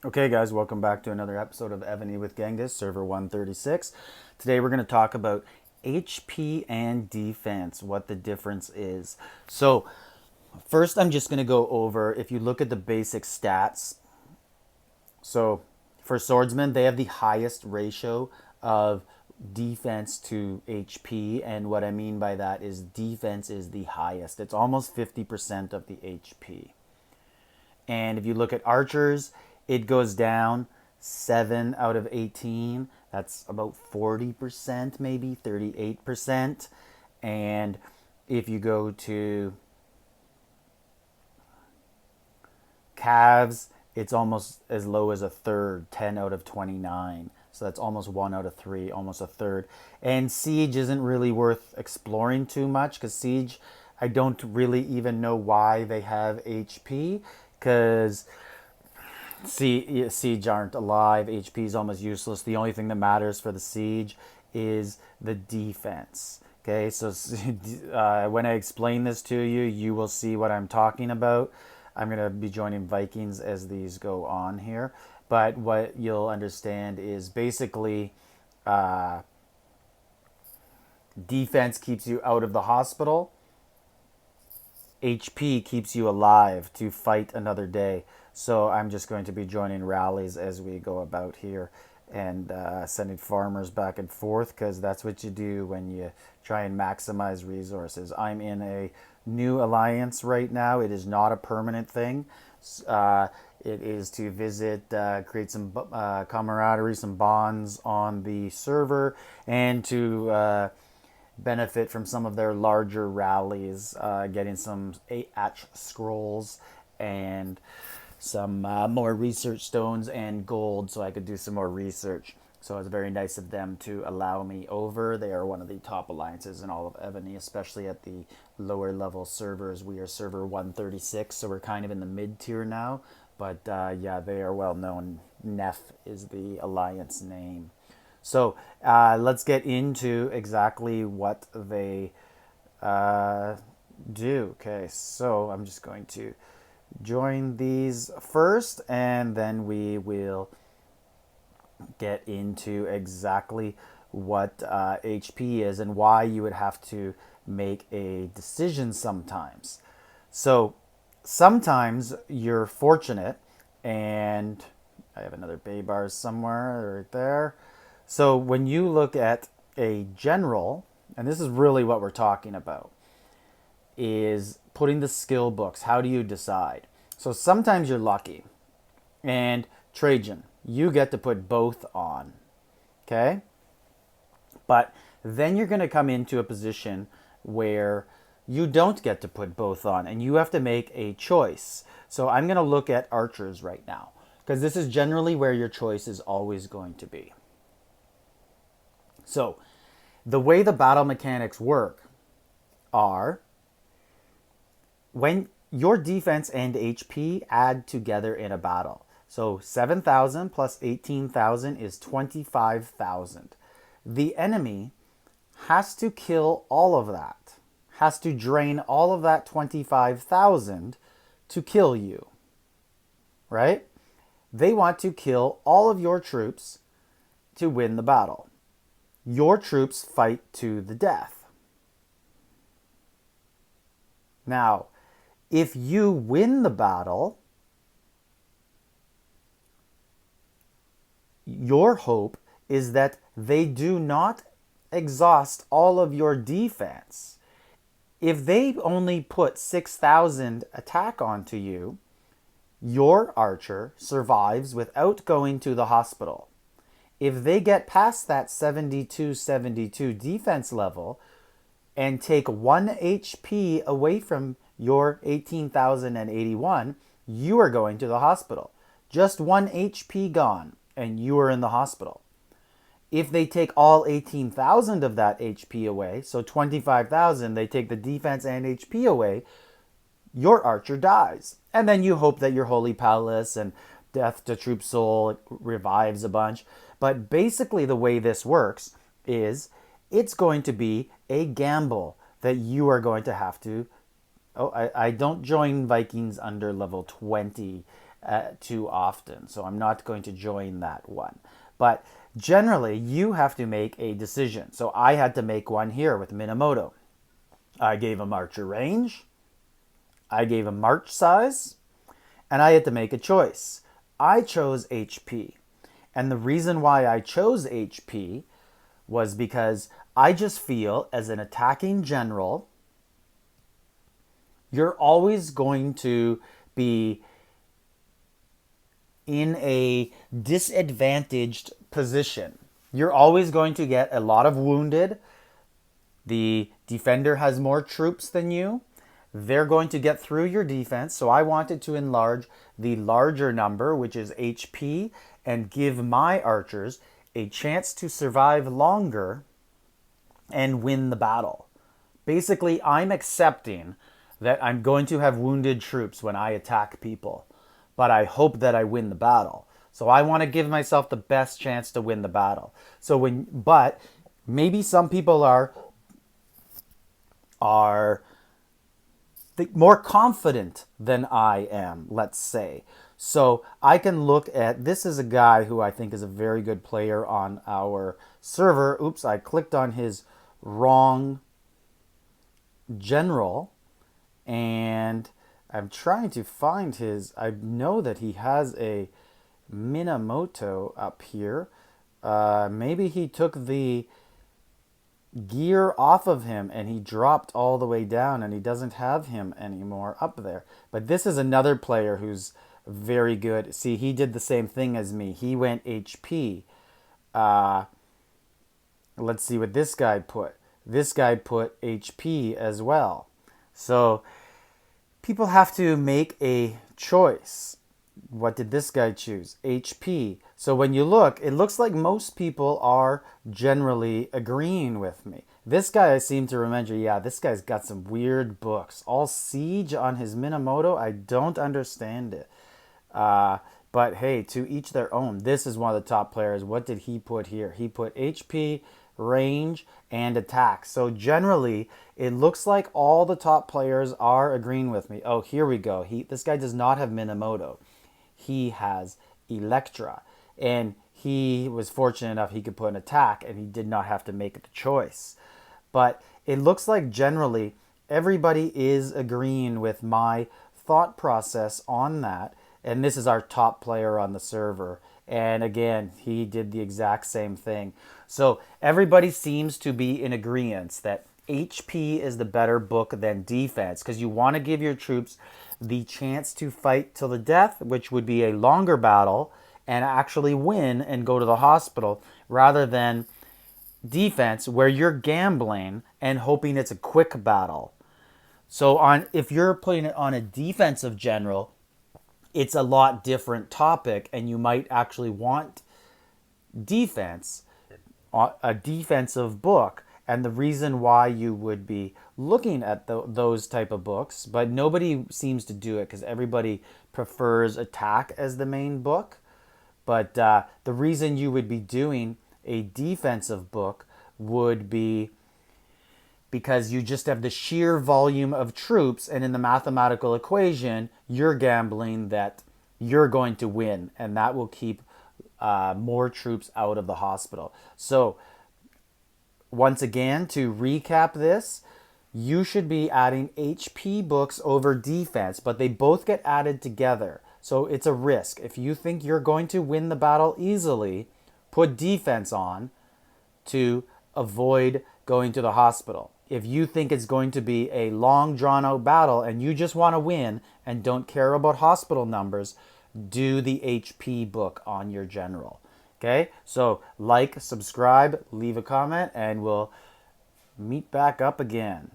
Okay, guys, welcome back to another episode of Evony with Genghis, server 136. Today we're going to talk about HP and defense, what the difference is. So, first, I'm just going to go over if you look at the basic stats. So, for swordsmen, they have the highest ratio of defense to HP, and what I mean by that is defense is the highest. It's almost 50% of the HP. And if you look at archers, it goes down 7 out of 18. That's about 40%, maybe 38%. And if you go to calves, it's almost as low as a third, 10 out of 29. So that's almost 1 out of 3, almost a third. And siege isn't really worth exploring too much because siege, I don't really even know why they have HP because siege aren't alive. HP is almost useless. The only thing that matters for the siege is the defense. Okay, so when I explain this to you, you will see what I'm talking about. I'm going to be joining Vikings as these go on here. But what you'll understand is basically defense keeps you out of the hospital, HP keeps you alive to fight another day. So I'm just going to be joining rallies as we go about here and sending farmers back and forth because that's what you do when you try and maximize resources. I'm in a new alliance right now. It is not a permanent thing. It is to visit, create some camaraderie, some bonds on the server, and to benefit from some of their larger rallies, getting some 8-atch scrolls and some more research stones and gold so I could do some more research. So it's very nice of them to allow me over. They are one of the top alliances in all of Evony, especially at the lower level servers. We are server 136, so we're kind of in the mid tier now. But yeah, they are well known. Neff is the alliance name. So let's get into exactly what they do. Okay, so I'm just going to join these first, and then we will get into exactly what HP is and why you would have to make a decision sometimes. So sometimes you're fortunate, and I have another bay bars somewhere right there. So when you look at a general, and this is really what we're talking about, is putting the skill books. How do you decide? So sometimes you're lucky. And Trajan, you get to put both on. Okay? But then you're going to come into a position where you don't get to put both on and you have to make a choice. So I'm going to look at archers right now because this is generally where your choice is always going to be. So the way the battle mechanics work are when your defense and HP add together in a battle. So 7,000 plus 18,000 is 25,000. The enemy has to kill all of that, has to drain all of that 25,000 to kill you, right? They want to kill all of your troops to win the battle. Your troops fight to the death. Now, if you win the battle, your hope is that they do not exhaust all of your defense. If they only put 6,000 attack onto you, your archer survives without going to the hospital. If they get past that 72 defense level and take 1 HP away from your 18,081, you are going to the hospital. Just 1 HP gone, and you are in the hospital. If they take all 18,000 of that HP away, so 25,000, they take the defense and HP away, your archer dies. And then you hope that your Holy Palace and Death to Troop Soul revives a bunch. But basically the way this works is it's going to be a gamble that you are going to have to... Oh, I don't join Vikings under level 20 too often. So I'm not going to join that one. But generally, you have to make a decision. So I had to make one here with Minamoto. I gave him archer range, I gave him march size, and I had to make a choice. I chose HP. And the reason why I chose HP was because I just feel as an attacking general, you're always going to be in a disadvantaged position. You're always going to get a lot of wounded. The defender has more troops than you. They're going to get through your defense. So I wanted to enlarge the larger number, which is HP, and give my archers a chance to survive longer and win the battle. Basically, I'm accepting that I'm going to have wounded troops when I attack people, but I hope that I win the battle. So I want to give myself the best chance to win the battle. But maybe some people are more confident than I am, let's say. So I can look at, this is a guy who I think is a very good player on our server. Oops, I clicked on his wrong general, and I'm trying to find his, I know that he has a Minamoto up here. Maybe he took the gear off of him and he dropped all the way down and he doesn't have him anymore up there. But this is another player who's very good. See, he did the same thing as me. He went HP. Let's see what this guy put. This guy put HP as well. So people have to make a choice. What did this guy choose? HP. So when you look, it looks like most people are generally agreeing with me. This guy, I seem to remember, yeah, this guy's got some weird books. All siege on his Minamoto, I don't understand it. But hey, to each their own. This is one of the top players. What did he put here? He put HP, range, and attack. So generally, it looks like all the top players are agreeing with me. Oh, here we go. This guy does not have Minamoto. He has Electra. And he was fortunate enough he could put an attack and he did not have to make the choice. But it looks like generally everybody is agreeing with my thought process on that. And this is our top player on the server. And again, he did the exact same thing. So everybody seems to be in agreement that HP is the better book than defense, because you want to give your troops the chance to fight till the death, which would be a longer battle, and actually win and go to the hospital, rather than defense where you're gambling and hoping it's a quick battle. So if you're putting it on a defensive general, it's a lot different topic, and you might actually want defense, a defensive book. And the reason why you would be looking at those type of books, but nobody seems to do it because everybody prefers attack as the main book. But the reason you would be doing a defensive book would be because you just have the sheer volume of troops, and in the mathematical equation, you're gambling that you're going to win, and that will keep more troops out of the hospital. So once again, to recap this, you should be adding HP books over defense, but they both get added together. So it's a risk. If you think you're going to win the battle easily, put defense on to avoid going to the hospital. If you think it's going to be a long, drawn-out battle and you just want to win and don't care about hospital numbers, do the HP book on your general. Okay, so like, subscribe, leave a comment, and we'll meet back up again.